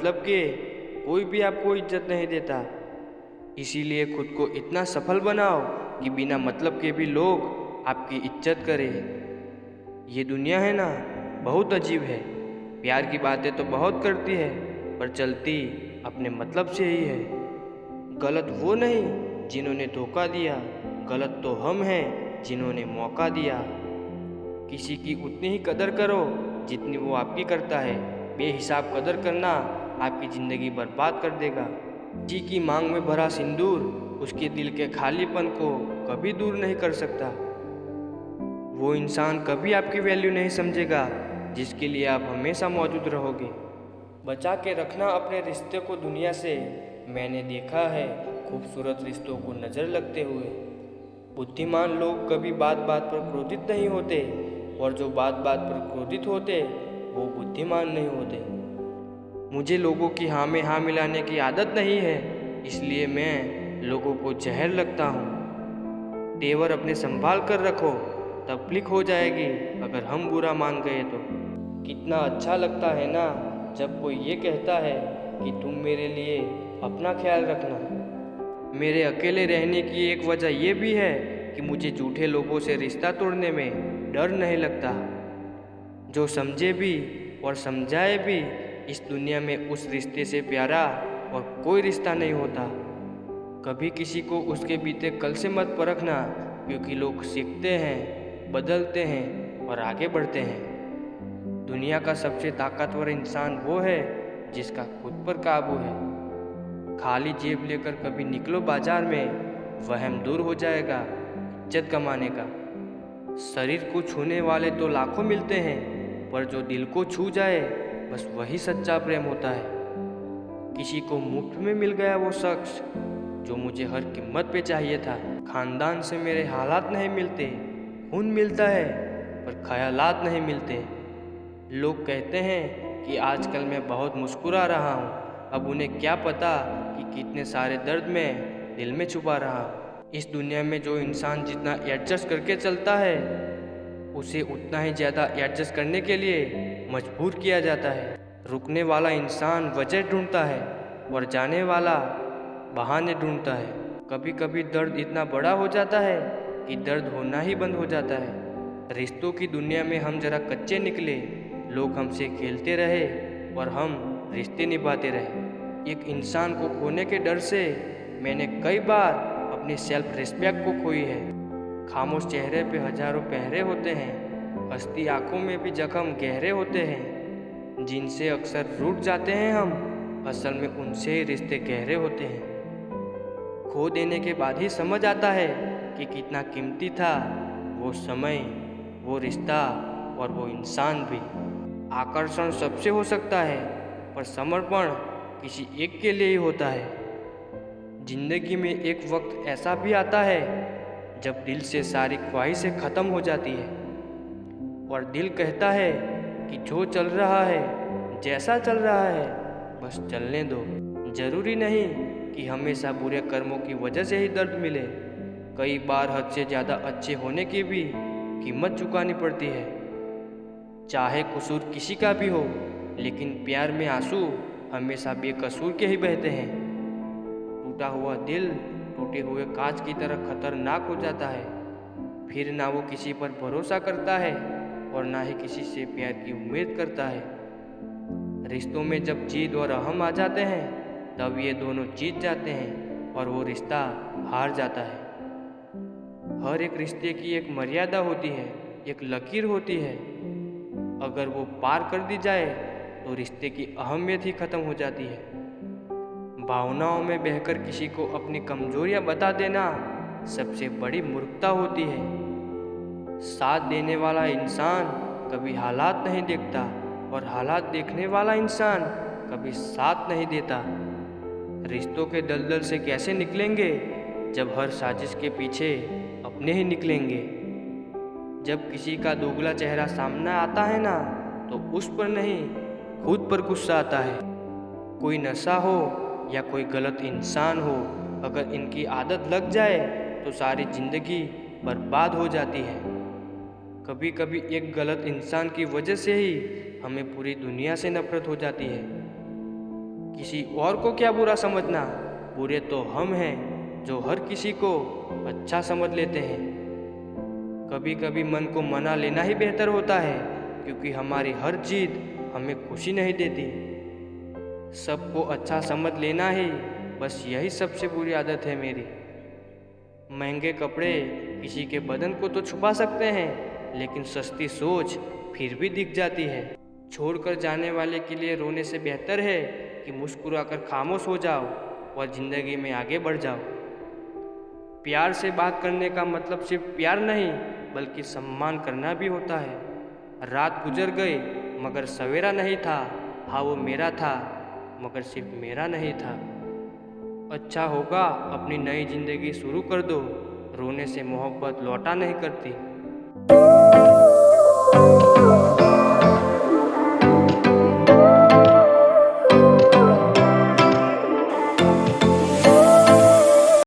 मतलब के कोई भी आपको इज्जत नहीं देता। इसीलिए खुद को इतना सफल बनाओ कि बिना मतलब के भी लोग आपकी इज्जत करें। ये दुनिया है ना, बहुत अजीब है। प्यार की बातें तो बहुत करती है, पर चलती अपने मतलब से ही है। गलत वो नहीं जिन्होंने धोखा दिया, गलत तो हम हैं जिन्होंने मौका दिया। किसी की उतनी ही कदर करो जितनी वो आपकी करता है। बेहिसाब कदर करना आपकी ज़िंदगी बर्बाद कर देगा। किसी की मांग में भरा सिंदूर उसके दिल के खालीपन को कभी दूर नहीं कर सकता। वो इंसान कभी आपकी वैल्यू नहीं समझेगा जिसके लिए आप हमेशा मौजूद रहोगे। बचा के रखना अपने रिश्ते को दुनिया से। मैंने देखा है खूबसूरत रिश्तों को नज़र लगते हुए। बुद्धिमान लोग कभी बात बात पर क्रोधित नहीं होते, और जो बात बात पर क्रोधित होते वो बुद्धिमान नहीं होते। मुझे लोगों की हाँ में हाँ मिलाने की आदत नहीं है, इसलिए मैं लोगों को जहर लगता हूँ। तेवर अपने संभाल कर रखो, तब क्लिक हो जाएगी अगर हम बुरा मान गए तो। कितना अच्छा लगता है ना जब कोई ये कहता है कि तुम मेरे लिए अपना ख्याल रखना। मेरे अकेले रहने की एक वजह ये भी है कि मुझे झूठे लोगों से रिश्ता तोड़ने में डर नहीं लगता। जो समझे भी और समझाए भी, इस दुनिया में उस रिश्ते से प्यारा और कोई रिश्ता नहीं होता। कभी किसी को उसके बीते कल से मत परखना, क्योंकि लोग सीखते हैं, बदलते हैं और आगे बढ़ते हैं। दुनिया का सबसे ताकतवर इंसान वो है जिसका खुद पर काबू है। खाली जेब लेकर कभी निकलो बाजार में, वहम दूर हो जाएगा इज्जत कमाने का। शरीर को छूने वाले तो लाखों मिलते हैं, पर जो दिल को छू जाए बस वही सच्चा प्रेम होता है। किसी को मुफ्त में मिल गया वो शख्स जो मुझे हर कीमत पे चाहिए था। खानदान से मेरे हालात नहीं मिलते, खून मिलता है पर ख्यालात नहीं मिलते। लोग कहते हैं कि आजकल मैं बहुत मुस्कुरा रहा हूँ, अब उन्हें क्या पता कि कितने सारे दर्द मैं दिल में छुपा रहा हूँ। इस दुनिया में जो इंसान जितना एडजस्ट करके चलता है, उसे उतना ही ज़्यादा एडजस्ट करने के लिए मजबूर किया जाता है। रुकने वाला इंसान वजह ढूंढता है और जाने वाला बहाने ढूंढता है। कभी कभी दर्द इतना बड़ा हो जाता है कि दर्द होना ही बंद हो जाता है। रिश्तों की दुनिया में हम जरा कच्चे निकले, लोग हमसे खेलते रहे और हम रिश्ते निभाते रहे। एक इंसान को खोने के डर से मैंने कई बार अपनी सेल्फ रिस्पेक्ट को खोई है। खामोश चेहरे पे हजारों पहरे होते हैं, हंसती आंखों में भी जख्म गहरे होते हैं। जिनसे अक्सर रूठ जाते हैं हम, असल में उनसे ही रिश्ते गहरे होते हैं। खो देने के बाद ही समझ आता है कि कितना कीमती था वो समय, वो रिश्ता और वो इंसान भी। आकर्षण सबसे हो सकता है, पर समर्पण किसी एक के लिए ही होता है। जिंदगी में एक वक्त ऐसा भी आता है जब दिल से सारी ख्वाहिशें ख़त्म हो जाती है और दिल कहता है कि जो चल रहा है, जैसा चल रहा है, बस चलने दो। जरूरी नहीं कि हमेशा बुरे कर्मों की वजह से ही दर्द मिले। कई बार हद से ज़्यादा अच्छे होने की भी कीमत चुकानी पड़ती है। चाहे कसूर किसी का भी हो, लेकिन प्यार में आंसू हमेशा बेकसूर के ही बहते हैं। टूटा हुआ दिल टूटे हुए कांच की तरह खतरनाक हो जाता है। फिर ना वो किसी पर भरोसा करता है और ना ही किसी से प्यार की उम्मीद करता है। रिश्तों में जब जीत और अहम आ जाते हैं, तब ये दोनों जीत जाते हैं और वो रिश्ता हार जाता है। हर एक रिश्ते की एक मर्यादा होती है, एक लकीर होती है। अगर वो पार कर दी जाए तो रिश्ते की अहमियत ही खत्म हो जाती है। भावनाओं में बहकर किसी को अपनी कमजोरियां बता देना सबसे बड़ी मूर्खता होती है। साथ देने वाला इंसान कभी हालात नहीं देखता, और हालात देखने वाला इंसान कभी साथ नहीं देता। रिश्तों के दलदल से कैसे निकलेंगे जब हर साजिश के पीछे अपने ही निकलेंगे। जब किसी का दोगला चेहरा सामने आता है ना, तो उस पर नहीं, खुद पर गुस्सा आता है। कोई नशा हो या कोई गलत इंसान हो, अगर इनकी आदत लग जाए तो सारी जिंदगी बर्बाद हो जाती है। कभी कभी एक गलत इंसान की वजह से ही हमें पूरी दुनिया से नफरत हो जाती है। किसी और को क्या बुरा समझना, बुरे तो हम हैं जो हर किसी को अच्छा समझ लेते हैं। कभी कभी मन को मना लेना ही बेहतर होता है, क्योंकि हमारी हर जीत हमें खुशी नहीं देती। सबको अच्छा समझ लेना ही, बस यही सबसे बुरी आदत है मेरी। महंगे कपड़े किसी के बदन को तो छुपा सकते हैं, लेकिन सस्ती सोच फिर भी दिख जाती है। छोड़कर जाने वाले के लिए रोने से बेहतर है कि मुस्कुराकर खामोश हो जाओ और जिंदगी में आगे बढ़ जाओ। प्यार से बात करने का मतलब सिर्फ प्यार नहीं, बल्कि सम्मान करना भी होता है। रात गुजर गई मगर सवेरा नहीं था। हाँ, वो मेरा था मगर सिर्फ मेरा नहीं था। अच्छा होगा अपनी नई जिंदगी शुरू कर दो, रोने से मोहब्बत लौटा नहीं करती।